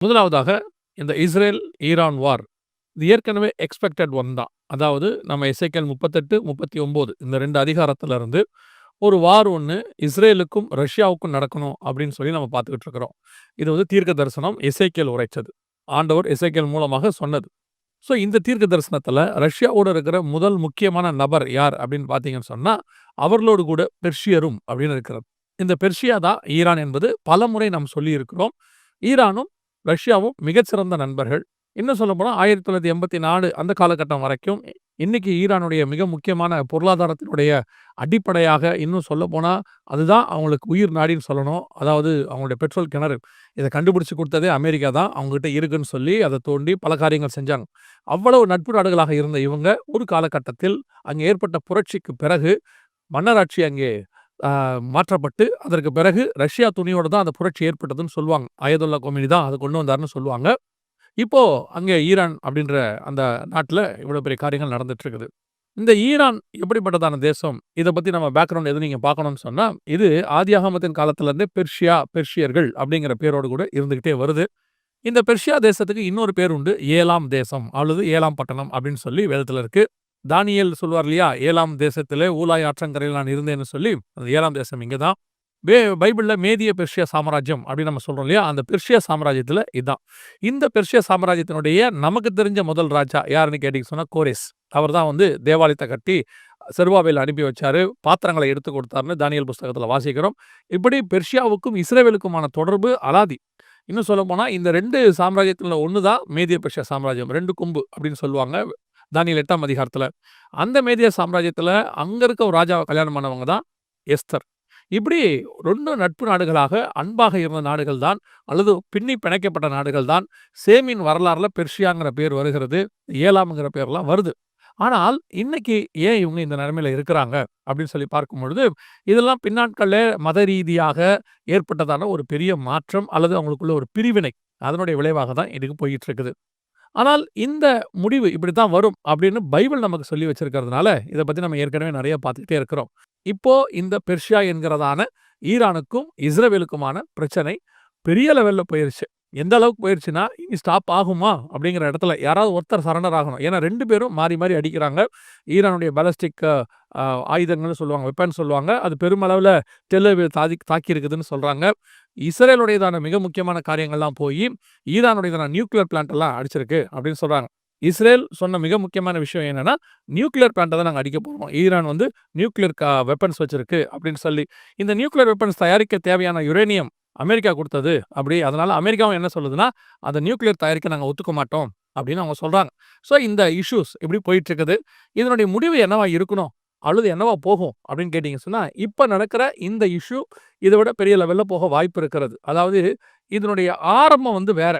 முதலாவதாக இந்த Israel, Iran வார். இது ஏற்கனவே எக்ஸ்பெக்டட் ஒன் தான். அதாவது நம்ம எசேக்கியேல் 38, 39 இந்த 2 அதிகாரத்துல இருந்து ஒரு வார் ஒண்ணு இஸ்ரேலுக்கும், ரஷ்யாவுக்கும் நடக்கணும் அப்படின்னு சொல்லி நம்ம பார்த்துக்கிட்டு இருக்கிறோம். இது வந்து தீர்க்க தரிசனம் எசேக்கியேல் உரைச்சது. ஆண்டவர் எசேக்கியேல் மூலமாக சொன்னது. ஸோ இந்த தீர்க்க தரிசனத்துல ரஷ்யாவோட இருக்கிற முதல் முக்கியமான நபர் யார் அப்படின்னு பார்த்தீங்கன்னு சொன்னா, அவர்களோடு கூட பெர்ஷியரும் அப்படின்னு இருக்கிறது. இந்த பெர்ஷியா தான் ஈரான் என்பது பலமுறை நாம் சொல்லியிருக்கிறோம். ஈரானும் ரஷ்யாவும் மிகச்சிறந்த நண்பர்கள். இன்னும் சொல்லப்போனா 1984 அந்த காலகட்டம் வரைக்கும் இன்னைக்கு ஈரானுடைய மிக முக்கியமான பொருளாதாரத்தினுடைய அடிப்படையாக இன்னும் சொல்லப்போனா அதுதான் அவங்களுக்கு உயிர் நாடின்னு சொல்லணும். அதாவது அவங்களுடைய பெட்ரோல் கிணறு. இத கண்டுபிடிச்சு குடுத்ததே அமெரிக்கா தான். அவங்ககிட்ட இருக்குன்னு சொல்லி அத தோண்டி பல காரியங்கள் செஞ்சாங்க. அவ்வளவு நட்பு நாடுகளாக இருந்த இவங்க ஒரு காலகட்டத்தில் அங்கே ஏற்பட்ட புரட்சிக்கு பிறகு மன்னராட்சி அங்கே மாற்றப்பட்டு அதற்கு பிறகு ரஷ்யா துணியோட தான் அந்த புரட்சி ஏற்பட்டதுன்னு சொல்லுவாங்க. அயதுல்லா கொமேனி தான் அத கொண்டு வந்தாருன்னு சொல்லுவாங்க. இப்போ அங்கே ஈரான் அப்படின்ற அந்த நாட்டுல இவ்வளவு பெரிய காரியங்கள் நடந்துட்டு இருக்குது. இந்த ஈரான் எப்படிப்பட்டதான தேசம்? இத பத்தி நம்ம பேக்ரவுண்ட் எதுவும் நீங்க பார்க்கணும்னு சொன்னா, இது ஆதியாகமத்தின் காலத்துல இருந்தே பெர்ஷியா, பெர்ஷியர்கள் அப்படிங்கிற பேரோடு கூட இருந்துகிட்டே வருது. இந்த பெர்ஷியா தேசத்துக்கு இன்னொரு பேர் உண்டு. ஏலாம் தேசம் அல்லது ஏலாம் பட்டணம் அப்படின்னு சொல்லி வேதத்துல இருக்கு. தானியேல் சொல்வார் இல்லையா? ஏலாம் தேசத்திலே ஊலாய் ஆற்றங்கரையில் நான் இருந்தேன்னு சொல்லி, அந்த ஏலாம் தேசம் இங்க தான். பைபிள்ல மேதிய பெர்ஷியா சாம்ராஜ்யம் அப்படின்னு நம்ம சொல்றோம் இல்லையா? அந்த பெர்ஷியா சாம்ராஜ்யத்துல இதான். இந்த பெர்ஷியா சாம்ராஜ்யத்தினுடைய நமக்கு தெரிஞ்ச முதல் ராஜா யாருன்னு கேட்டீங்கன்னு சொன்னா கோரேஸ். அவர் தான் வந்து தேவாலயத்த கட்டி செருபாபேல அனுப்பி வச்சாரு. பாத்திரங்களை எடுத்து கொடுத்தாருன்னு தானியேல் புஸ்தகத்துல வாசிக்கிறோம். இப்படி பெர்ஷியாவுக்கும் இஸ்ரவேலுக்குமான தொடர்பு அலாதி. இன்னும் சொல்லப்போனா இந்த 2 சாம்ராஜ்யத்துல ஒண்ணு தான் மேதிய பெர்ஷியா சாம்ராஜ்யம். 2 கொம்பு அப்படின்னு சொல்லுவாங்க. தானியேல் 8ஆம் அதிகாரத்துல. அந்த மேதிய சாம்ராஜ்யத்துல அங்க இருக்க ஒரு ராஜாவ கல்யாணம் பண்ணவங்க தான் எஸ்தர். இப்படி 2 நட்பு நாடுகளாக அன்பாக இருந்த நாடுகள் தான் அல்லது பின்னி பிணைக்கப்பட்ட நாடுகள் தான். சேமின் வரலாறுல பெர்ஷியாங்கிற பேர் வருகிறது. ஏலாம்ங்கிற பேர்லாம் வருது. ஆனால் இன்னைக்கு ஏன் இவங்க இந்த நிலைமையில இருக்கிறாங்க அப்படின்னு சொல்லி பார்க்கும் பொழுது, இதெல்லாம் பின்னாட்கள்ல மத ரீதியாக ஏற்பட்டதான ஒரு பெரிய மாற்றம் அல்லது அவங்களுக்குள்ள ஒரு பிரிவினை. அதனுடைய விளைவாக தான் இதுக்கு போயிட்டு இருக்குது. ஆனால் இந்த முடிவு இப்படித்தான் வரும் அப்படின்னு பைபிள் நமக்கு சொல்லி வச்சிருக்கிறதுனால, இத பத்தி நம்ம ஏற்கனவே நெறைய பார்த்துக்கிட்டே இருக்கிறோம். இப்போ இந்த பெர்ஷியா என்கிறதான ஈரானுக்கும், இஸ்ரவேலுக்குமான பிரச்சனை பெரிய லெவல்ல போயிருச்சு. எந்த அளவுக்கு போயிருச்சுன்னா, இனி ஸ்டாப் ஆகுமா? அப்படிங்கிற இடத்துல யாராவது ஒருத்தர் சரண்டர் ஆகணும். ஏன்னா 2 பேரும் மாறி மாறி அடிக்கிறாங்க. ஈரானுடைய பாலிஸ்டிக் ஆயுதங்கள்னு சொல்லுவாங்க. வெப்பன் சொல்லுவாங்க. அது பெருமளவுல டெல் அவிவ் தாக்கி இருக்குதுன்னு சொல்றாங்க. இஸ்ரேலுடையதான மிக முக்கியமான காரியங்கள்லாம் போயி, ஈரானுடையதான நியூக்ளியர் பிளான்ட் எல்லாம் அடிச்சிருக்கு அப்படின்னு சொல்றாங்க. இஸ்ரேல் சொன்ன மிக முக்கியமான விஷயம் என்னன்னா, நியூக்ளியர் பிளான்ட்ட தான் நாங்க அடிக்க போறோம். ஈரான் வந்து நியூக்ளியர் வெப்பன்ஸ் வச்சிருக்கு அப்படின்னு சொல்லி. இந்த நியூக்ளியர் வெப்பன்ஸ் தயாரிக்க தேவையான யுரேனியம் அமெரிக்கா குடுத்தது. அப்படி அதனால அமெரிக்காவும் என்ன சொல்லுதுன்னா, அந்த நியூக்ளியர் தயாரிக்க நாங்க ஒத்துக்க மாட்டோம் அப்படின்னு அவங்க சொல்றாங்க. ஸோ இந்த இஷ்யூஸ் இப்படி போயிட்டு இருக்குது. இதனுடைய முடிவு என்னவா இருக்கணும்? அல்லது என்னவா போகும்? அப்படின்னு கேட்டீங்கன்னு சொன்னா, இப்ப நடக்கிற இந்த இஷ்யூ இத விட பெரிய லெவல்ல போக வாய்ப்பு இருக்கிறது. அதாவது இதனுடைய ஆரம்பம் வந்து வேற.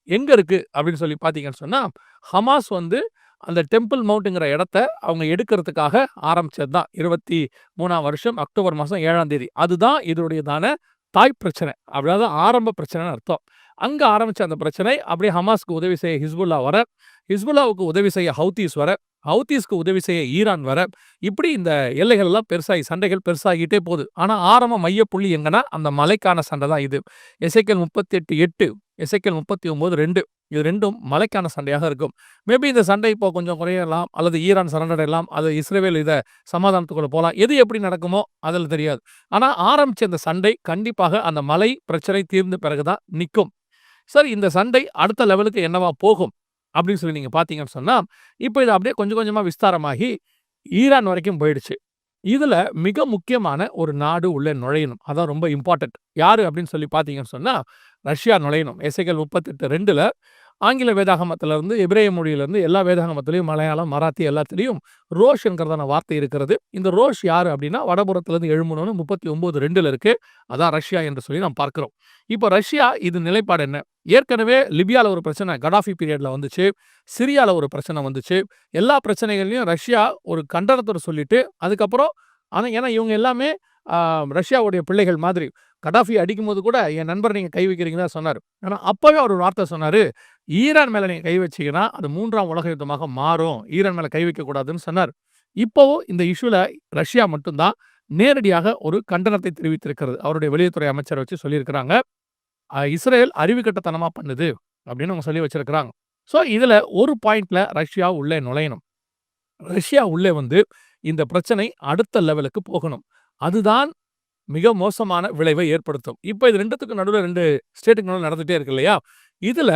எங்க இருக்கு அப்படின்னு சொல்லி பார்த்தீங்கன்னு சொன்னா, ஹமாஸ் வந்து அந்த டெம்பிள் மவுண்ட்ங்கிற இடத்த அவங்க எடுக்கிறதுக்காக ஆரம்பிச்சது தான். 23ஆம் வருஷம் அக்டோபர் மாசம் 7ஆம் தேதி. அதுதான் இதனுடையதான தாய் பிரச்சனை. அதாவது ஆரம்ப பிரச்சனைன்னு அர்த்தம். அங்க ஆரம்பிச்ச அந்த பிரச்சனை அப்படியே ஹமாஸ்க்கு உதவி செய்ய ஹிஸ்புல்லா வர, ஹிஸ்புல்லாவுக்கு உதவி செய்ய ஹவுதீஸ் வர, ஹவுதீஸ்க்கு உதவி செய்ய ஈரான் வர, இப்படி இந்த எல்லைகள் எல்லாம் பெருசாகி சண்டைகள் பெருசாகிட்டே போகுது. ஆனா ஆரம்ப மையப்புள்ளி எங்கன்னா, அந்த மலைக்கான சண்டை தான் இது. எசேக்கியேல் 38:8, எசேக்கியேல் 39:2 இது 2ம் மலைக்கான சண்டையாக இருக்கும். மேபி இந்த சண்டை இப்போ கொஞ்சம் குறையலாம் அல்லது ஈரான் சரண்டர் அடையலாம். அது இஸ்ரேல் இத சமாதானத்துக்குள்ள போலாம். எது எப்படி நடக்குமோ அதில தெரியாது. ஆனா ஆரம்பிச்ச இந்த சண்டை கண்டிப்பாக அந்த மலை பிரச்சனை தீர்ந்த பிறகு தான் நிக்கும். சரி, இந்த சண்டை அடுத்த லெவலுக்கு என்னவா போகும்? அப்படின்னு சொல்லி நீங்க பார்த்தீங்கன்னு சொன்னா, இப்ப இது அப்படியே கொஞ்சம் கொஞ்சமா விஸ்தாரமாகி ஈரான் வரைக்கும் போயிடுச்சு. இதுல மிக முக்கியமான ஒரு நாடு உள்ளே நுழையணும். அதான் ரொம்ப இம்பார்ட்டன்ட். யாரு அப்படின்னு சொல்லி பார்த்தீங்கன்னு சொன்னா, ரஷ்யா நுழையணும். எசேக்கியேல் 38:2ல ஆங்கில வேதாகமத்திலிருந்து, எபிரேய மொழியிலிருந்து எல்லா வேதாகமத்திலயும் மலையாளம், மராத்தி எல்லாத்திலயும் ரோஷ் என்கிறதான வார்த்தை இருக்கிறது. இந்த ரோஷ் யாரு அப்படின்னா, வடபுறத்திலிருந்து எழும்புனோன்னு 39:2ல இருக்கு. அதான் ரஷ்யா என்று சொல்லி நாம் பார்க்கிறோம். இப்ப ரஷ்யா இது நிலைப்பாடு என்ன? ஏற்கனவே லிபியால ஒரு பிரச்சனை கடாஃபி பீரியட்ல வந்துச்சு. சிரியால ஒரு பிரச்சனை வந்துச்சு. எல்லா பிரச்சனைகள்லயும் ரஷ்யா ஒரு கண்டனத்தோட சொல்லிட்டு, அதுக்கப்புறம் ஆனா ஏன்னா இவங்க எல்லாமே ரஷ்யாவுடைய பிள்ளைகள் மாதிரி. கடாஃபி அடிக்கும்போது கூட, என் நண்பர் நீங்க கை வைக்கிறீங்கன்னு தான் சொன்னாரு. ஆனா அப்பவே அவர் ஒரு வார்த்தை சொன்னாரு, ஈரான் மேல நீங்க கை வச்சீங்கன்னா, அது 3ஆம் உலக யுத்தமாக மாறும். ஈரான் மேல கை வைக்கக்கூடாதுன்னு சொன்னார். இப்பவும் இந்த இஷ்யூல ரஷ்யா மட்டும் தான் நேரடியாக ஒரு கண்டனத்தை தெரிவித்திருக்கிறது. அவருடைய வெளியுறவுத்துறை அமைச்சர வச்சு சொல்லியிருக்கிறாங்க. இஸ்ரேல் அறிவுகெட்டத்தனமா பண்ணுது அப்படின்னு அவங்க சொல்லி வச்சிருக்கிறாங்க. ஸோ இதுல ஒரு பாயிண்ட்ல ரஷ்யா உள்ளே நுழையணும். ரஷ்யா உள்ளே வந்து இந்த பிரச்சனை அடுத்த லெவலுக்கு போகணும். அதுதான் மிக மோசமான விளைவை ஏற்படுத்தும். இப்ப இது 2த்துக்கும் நடுவுல 2 ஸ்டேட்டுக்கு நடுவுல நடந்துட்டே இருக்கு இல்லையா? இதுல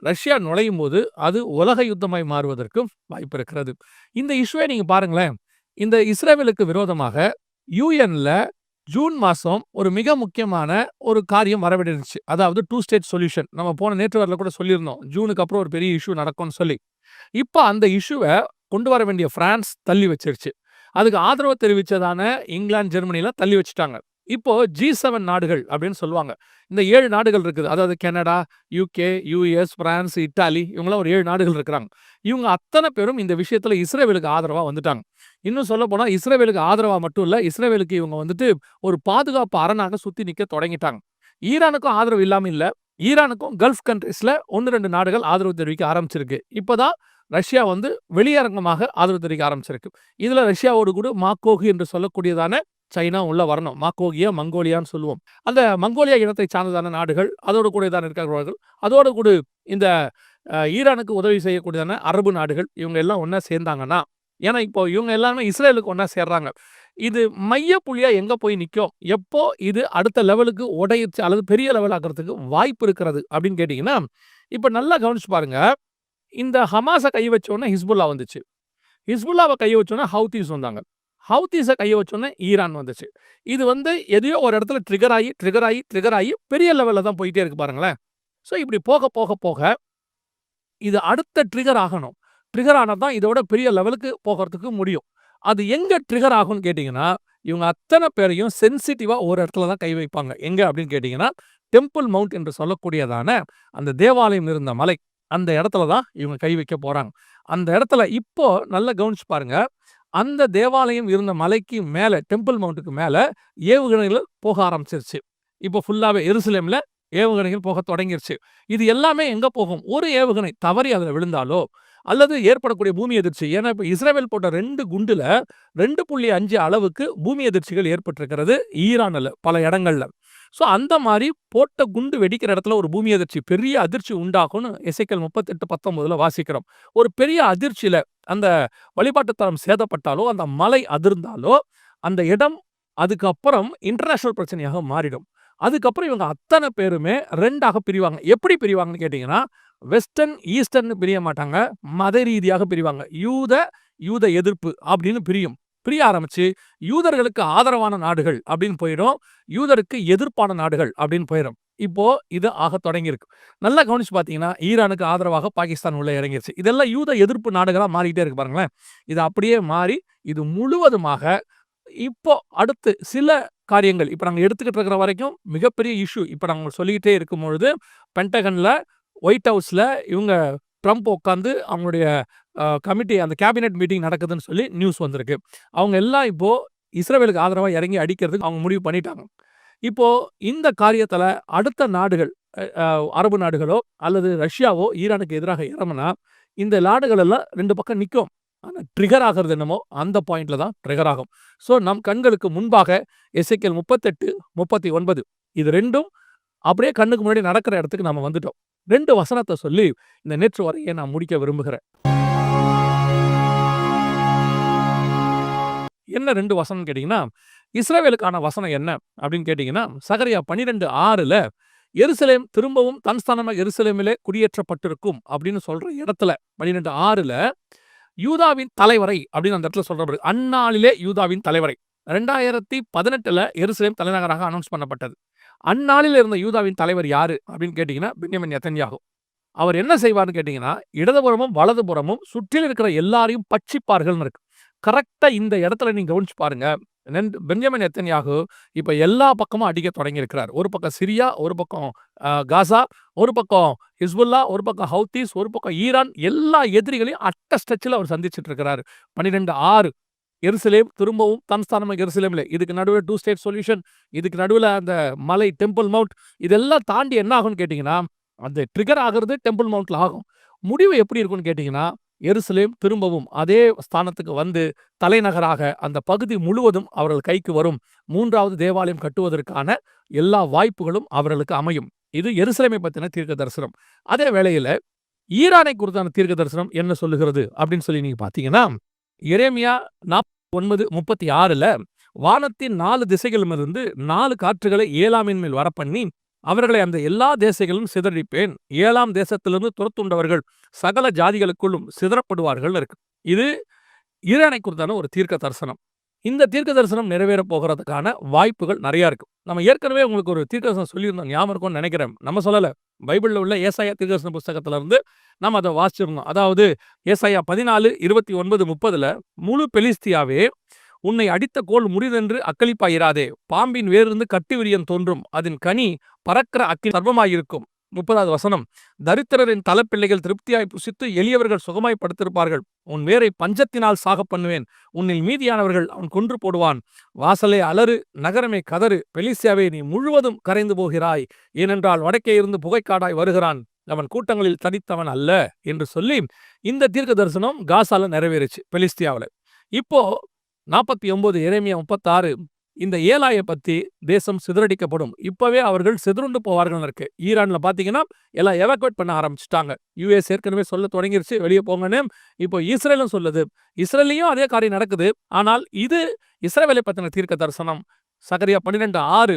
ரஷ்யா நுழையும்போது அது உலக யுத்தமாய் மாறுவதற்கும் வாய்ப்பு இருக்கிறது. இந்த இஷ்யூவை நீங்க பாருங்களேன். இந்த இஸ்ரேலுக்கு விரோதமாக யுஎன்ல ஜூன் மாசம் ஒரு மிக முக்கியமான ஒரு காரியம் வரவேண்டிருந்துச்சு. அதாவது 2 ஸ்டேட் சொல்யூஷன். நம்ம போன நேற்று வாரத்துல கூட சொல்லியிருந்தோம். ஜூனுக்கு அப்புறம் ஒரு பெரிய இஷ்யூ நடக்கும்னு சொல்லி. இப்ப அந்த இஷ்யூவ கொண்டு வர வேண்டிய பிரான்ஸ் தள்ளி வச்சிருச்சு. அதுக்கு ஆதரவு தெரிவிச்சதான இங்கிலாந்து, ஜெர்மனிலாம் தள்ளி வச்சுட்டாங்க. இப்போ G7 நாடுகள் அப்படின்னு சொல்லுவாங்க. இந்த 7 நாடுகள் இருக்குது. அதாவது Canada, UK, US, France, Italy இவங்கலாம் ஒரு 7 நாடுகள் இருக்கிறாங்க. இவங்க அத்தனை பேரும் இந்த விஷயத்துல இஸ்ரேலுக்கு ஆதரவா வந்துட்டாங்க. இன்னும் சொல்லப்போனா இஸ்ரேலுக்கு ஆதரவா மட்டும் இல்ல, இஸ்ரேலுக்கு இவங்க வந்துட்டு ஒரு பாதுகாப்பு அரணாக சுத்தி நிக்க தொடங்கிட்டாங்க. ஈரானுக்கும் ஆதரவு இல்லாம இல்ல. ஈரானுக்கும் கல்ஃப் கண்ட்ரீஸ்ல 1, 2 நாடுகள் ஆதரவு தெரிவிக்க ஆரம்பிச்சிருக்கு. இப்பதான் ரஷ்யா வந்து வெளியரங்கமாக ஆதரவு தெரிவிக்க ஆரம்பிச்சிருக்கு. இதுல ரஷ்யாவோடு கூட மாக்கோகு என்று சொல்லக்கூடியதான சைனா உள்ள வரணும். மாக்கோகியா, மங்கோலியான்னு சொல்லுவோம். அந்த மங்கோலியா இனத்தை சார்ந்ததான நாடுகள், அதோடு கூட தான் இருக்கிறவர்கள், அதோடு கூட இந்த ஈரானுக்கு உதவி செய்யக்கூடியதான அரபு நாடுகள், இவங்க எல்லாம் ஒண்ணா சேர்ந்தாங்கன்னா, ஏன்னா இப்போ இவங்க எல்லாருமே இஸ்ரேலுக்கு ஒண்ணா சேர்றாங்க. இது மையப்புள்ளியா எங்க போய் நிக்கும்? எப்போ இது அடுத்த லெவலுக்கு உடையுச்சு அல்லது பெரிய லெவல் ஆக்குறதுக்கு வாய்ப்பு இருக்கிறது அப்படின்னு கேட்டீங்கன்னா, இப்ப நல்லா கவனிச்சு பாருங்க. இந்த ஹமாஸ கை வச்சோனே ஹிஸ்புல்லா வந்துச்சு. ஹிஸ்புல்லாவ கை வச்சோனே ஹவுதீஸ் வந்தாங்க. ஹவுதீஸ கைய வச்சோனே ஈரான் வந்துச்சு. இது வந்து எதையோ ஒரு இடத்துல ட்ரிகர் ஆகி பெரிய லெவல்ல தான் போயிட்டே இருக்கு பாருங்களேன். ஸோ இப்படி போக, போக, போக இது அடுத்த ட்ரிகர் ஆகணும். ட்ரிகர் ஆனா தான் இதோட பெரிய லெவலுக்கு போகறதுக்கு முடியும். அது எங்க ட்ரிகர் ஆகும்னு கேட்டீங்கன்னா, இவங்க அத்தனை பேரையும் சென்சிட்டிவா ஒரு இடத்துல தான் கை வைப்பாங்க. எங்க அப்படின்னு கேட்டீங்கன்னா, டெம்பிள் மவுண்ட் என்று சொல்லக்கூடியதான அந்த தேவாலயம் இருந்த மலை. அந்த இடத்துல தான் இவங்க கை வைக்க போறாங்க. அந்த இடத்துல இப்போ நல்லா கவனிச்சு பாருங்க. அந்த தேவாலயம் இருந்த மலைக்கு மேல டெம்பிள் மவுண்ட்டுக்கு மேல ஏவுகணைகள் போக ஆரம்பிச்சிருச்சு. இப்போ ஃபுல்லாவே எருசலேம்ல ஏவுகணைகள் போக தொடங்கிருச்சு. இது எல்லாமே எங்க போகும்? ஒரு ஏவுகணை தவறி அதுல விழுந்தாலோ, அல்லது ஏற்படக்கூடிய பூமி அதிர்ச்சி. ஏன்னா இப்ப இஸ்ரேல் போட்ட 2 குண்டுல 2.5 அளவுக்கு பூமி அதிர்ச்சிகள் ஏற்பட்டிருக்கிறது ஈரான்ல பல இடங்கள்ல. ஸோ அந்த மாரி போட்ட குண்டு வெடிக்கிற இடத்துல ஒரு பூமி அதிர்ச்சி, பெரிய அதிர்ச்சி உண்டாகும்னு எசேக்கியேல் 38:19 வாசிக்கிறோம். ஒரு பெரிய அதிர்ச்சியில அந்த வழிபாட்டு தலம் சேதப்பட்டாலோ, அந்த மலை அதிர்ந்தாலோ, அந்த இடம் அதுக்கப்புறம் இன்டர்நேஷனல் பிரச்சனையாக மாறிடும். அதுக்கப்புறம் இவங்க அத்தனை பேருமே 2ஆக பிரிவாங்க. எப்படி பிரிவாங்கன்னு கேட்டீங்கன்னா, வெஸ்டர்ன், ஈஸ்டர்ன்னு பிரிய மாட்டாங்க. மத ரீதியாக பிரிவாங்க. யூத எதிர்ப்பு அப்படின்னு பிரியும். பிரிய ஆரம்பிச்சு யூதர்களுக்கு ஆதரவான நாடுகள் அப்படின்னு போயிடும். யூதருக்கு எதிர்ப்பான நாடுகள் அப்படின்னு போயிடும். இப்போ இது ஆக தொடங்கியிருக்கு. நல்லா கவனிச்சு பார்த்தீங்கன்னா, ஈரானுக்கு ஆதரவாக பாகிஸ்தான் உள்ள இறங்கிருச்சு. இதெல்லாம் யூத எதிர்ப்பு நாடுகளா மாறிட்டே இருக்கு பாருங்களேன். இது அப்படியே மாறி இது முழுவதுமாக இப்போ அடுத்து சில காரியங்கள் இப்ப நாங்க எடுத்துக்கிட்டு இருக்கிற வரைக்கும் மிகப்பெரிய இஷ்யூ. இப்ப நாங்க சொல்லிக்கிட்டே இருக்கும்பொழுது பென்டகன்ல, ஒயிட் ஹவுஸ்ல இவங்க ட்ரம்ப் உட்காந்து அவங்களுடைய கமிட்டி அந்த கேபினெட் மீட்டிங் நடக்குதுன்னு சொல்லி நியூஸ் வந்திருக்கு. அவங்க எல்லாம் இப்போ இஸ்ரேலுக்கு ஆதரவா இறங்கி அடிக்கிறதுக்கு அவங்க முடிவு பண்ணிட்டாங்க. இப்போ இந்த காரியத்துல அடுத்த நாடுகள் அரபு நாடுகளோ அல்லது ரஷ்யாவோ ஈரானுக்கு எதிராக இறங்குனா இந்த நாடுகள் எல்லாம் 2 பக்கம் நிக்கும். ஆனா ட்ரிகர் ஆகிறது என்னமோ அந்த பாயிண்ட்ல தான் ட்ரிகர் ஆகும். ஸோ நம் கண்களுக்கு முன்பாக எசேக்கியேல் 38, 39 இது 2ம் அப்படியே கண்ணுக்கு முன்னாடி நடக்கிற இடத்துக்கு நாம வந்துட்டோம். 2 வசனத்தை சொல்லி இந்த நேற்று வரையை நான் முடிக்க விரும்புகிறேன். என்ன 2 வசனம் கேட்டீங்கன்னா, இஸ்ரவேலுக்கான வசனம் என்ன அப்படின்னு கேட்டீங்கன்னா, சகரியா 12:6ல எருசலேம் திரும்பவும் தன் ஸ்தானமாக எருசலேமிலே குடியேற்றப்பட்டிருக்கும் அப்படின்னு சொல்ற இடத்துல 12:6ல யூதாவின் தலைவரை அப்படின்னு அந்த இடத்துல சொல்ற அந்நாளிலே யூதாவின் தலைவரை 2018ல எருசலேம் தலைநகராக அனௌன்ஸ் பண்ணப்பட்டது. அந்நாளில் இருந்த யூதாவின் தலைவர் யாரு அப்படின்னு கேட்டீங்கன்னா, பென்யமீன் நெதன்யாகு. அவர் என்ன செய்வார்னு கேட்டீங்கன்னா, இடதுபுறமும் வலதுபுறமும் சுற்றில் இருக்கிற எல்லாரையும் பட்சிப்பார்கள்னு இருக்கு. கரெக்டா இந்த இடத்துல நீங்க கவனிச்சு பாருங்க. பென்யமீன் நெதன்யாகு இப்ப எல்லா பக்கமும் அடிக்க தொடங்கி இருக்கிறார். ஒரு பக்கம் சிரியா, ஒரு பக்கம் காசா, ஒரு பக்கம் ஹிஸ்புல்லா, ஒரு பக்கம் ஹவுதீஸ், ஒரு பக்கம் ஈரான், எல்லா எதிரிகளையும் அட்ட ஸ்ட்ரெச்சில் அவர் சந்திச்சுட்டு இருக்கிறார். 12:6 எருசலேம் திரும்பவும் தன் ஸ்தானமாக எருசலேம்ல. இதுக்கு நடுவுல 2 ஸ்டேட் சொல்யூஷன், இதுக்கு நடுவுல அந்த மலை டெம்பிள் மவுண்ட், இதெல்லாம் தாண்டி என்ன ஆகும்னு கேட்டீங்கன்னா, அந்த ட்ரிகர் ஆகிறது டெம்பிள் மவுண்ட்ல ஆகும். முடிவு எப்படி இருக்கும்னு கேட்டீங்கன்னா, எருசலேம் திரும்பவும் அதே ஸ்தானத்துக்கு வந்து தலைநகராக அந்த பகுதி முழுவதும் அவர்கள் கைக்கு வரும். 3வது தேவாலயம் கட்டுவதற்கான எல்லா வாய்ப்புகளும் அவர்களுக்கு அமையும். இது எருசலேமை பத்தின தீர்க்க தரிசனம். அதே வேளையில ஈரானை குறித்தான தீர்க்க தரிசனம் என்ன சொல்லுகிறது அப்படின்னு சொல்லி நீங்க பார்த்தீங்கன்னா, எரேமியா 49:36ல வானத்தின் 4 திசைகளிலுமிருந்து 4 காற்றுகளை ஏலாமின் மேல் வரப்பண்ணி, அவர்களை அந்த எல்லா தேசங்களிலும் சிதறடிப்பேன். ஏலாம் தேசத்திலிருந்து துரத்துண்டவர்கள் சகல ஜாதிகளுக்குள்ளும் சிதறப்படுவார்கள் இருக்கு. இது ஈரானை குறித்தான ஒரு தீர்க்க தரிசனம். இந்த தீர்க்க தரிசனம் நிறைவேறப் போகிறதுக்கான வாய்ப்புகள் நெறைய இருக்கு. நம்ம ஏற்கனவே உங்களுக்கு ஒரு தீர்க்க தரிசனம் சொல்லியிருந்தோம். ஞாபகம் இருக்கும்னு நெனைக்கிறேன். நம்ம சொல்லல. பைபிள்ல உள்ள ஏசாயா தீர்க்கதரிசன புஸ்தகத்துல இருந்து நம்ம அத வாசிச்சிருந்தோம். அதாவது ஏசாயா 14:29, 30ல முழு பெலிஸ்தியாவே, உன்னை அடித்த கோல் முறிதென்று அக்களிப்பாயிராதே. பாம்பின் வேரிலிருந்து கட்டு விரியன் தோன்றும். அதன் கனி பறக்கிற அக்கினி சர்ப்பமாயிருக்கும். 30வது வசனம். தரித்திரரின் தலப்பிள்ளைகள் திருப்தியாய் புசித்து எளியவர்கள் சுகமாய் படுத்திருப்பார்கள். உன் வேரை பஞ்சத்தினால் சாகப் பண்ணுவேன். உன்னில் மீதியானவர்கள் அவன் கொன்று போடுவான். வாசலே அலறு, நகரமே கதறு. பெலிஸ்தியாவே, நீ முழுவதும் கரைந்து போகிறாய். ஏனென்றால் வடக்கே இருந்து புகைக்காடாய் வருகிறான். அவன் கூட்டங்களில் தனித்தவன் அல்ல என்று சொல்லி இந்த தீர்க்க தரிசனம் காசால நிறைவேறுச்சு பெலிஸ்தியாவுல. இப்போ 49 எரேமியா 36 இந்த ஏலாயை பத்தி தேசம் சிதறடிக்கப்படும். இப்பவே அவர்கள் சிதறுண்டு போவார்கள் இருக்கு. ஈரான்ல பாத்தீங்கன்னா எல்லாம் எவாக்குவேட் பண்ண ஆரம்பிச்சுட்டாங்க. யுஎஸ் ஏற்கனவே சொல்ல தொடங்கிருச்சு வெளியே போங்கன்னு. இப்போ இஸ்ரேலும் சொல்லுது. இஸ்ரேலையும் அதே காரியம் நடக்குது. ஆனால் இது இஸ்ரவேலை பத்தின தீர்க்க தரிசனம். சகரியா 12:6,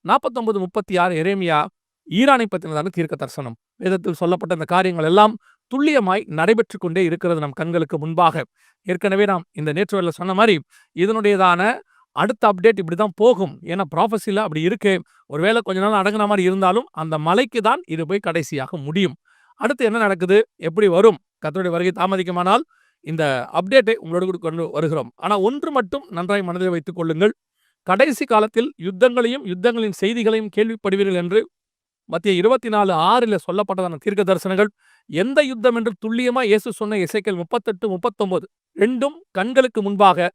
49:36 எரேமியா ஈரானை பத்தினதான தீர்க்க தரிசனம். வேதத்தில் சொல்லப்பட்ட இந்த காரியங்கள் எல்லாம் துல்லியமாய் நடைபெற்று கொண்டே இருக்கிறது நம் கண்களுக்கு முன்பாக. ஏற்கனவே நாம் இந்த நேற்று சொன்ன மாதிரி இதனுடையதான அடுத்த அப்டேட் இப்படிதான் போகும். ஏன்னா ப்ராஃபஸில அப்படி இருக்கு. ஒருவேளை கொஞ்ச நாள் அடங்குன மாதிரி இருந்தாலும் அந்த மலைக்கு தான் இது போய் கடைசியாக முடியும். அடுத்து என்ன நடக்குது, எப்படி வரும், கர்த்தருடைய வருகை தாமதிக்குமானால் இந்த அப்டேட்டை உங்களோடு கூட கொண்டு வருகிறோம். ஆனா ஒன்று மட்டும் நன்றாய் மனதில் வைத்துக் கொள்ளுங்கள். கடைசி காலத்தில் யுத்தங்களையும் யுத்தங்களின் செய்திகளையும் கேள்விப்படுவீர்கள் என்று மத்திய 24:6 சொல்லப்பட்டதான தீர்க்க தரிசனங்கள் எந்த யுத்தம் என்று துல்லியமா இயேசு சொன்ன எசேக்கியேல் 38, 39 ரெண்டும் கண்களுக்கு முன்பாக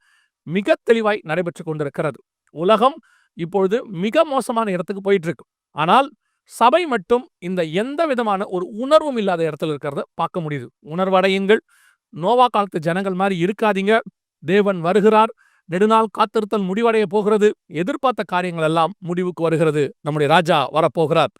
மிக தெளிவாய் நடைபெற்று கொண்டிருக்கிறது. உலகம் இப்பொழுது மிக மோசமான இடத்துக்கு போயிட்டு இருக்கு. ஆனால் சபை மட்டும் இந்த எந்த விதமான ஒரு உணர்வும் இல்லாத இடத்துல இருக்கிறத பார்க்க முடியுது. உணர்வடையுங்கள். நோவா காலத்து ஜனங்கள் மாதிரி இருக்காதீங்க. தேவன் வருகிறார். நெடுநாள் காத்திருத்தல் முடிவடைய போகிறது. எதிர்பார்த்த காரியங்கள் எல்லாம் முடிவுக்கு வருகிறது. நம்முடைய ராஜா வரப்போகிறார்.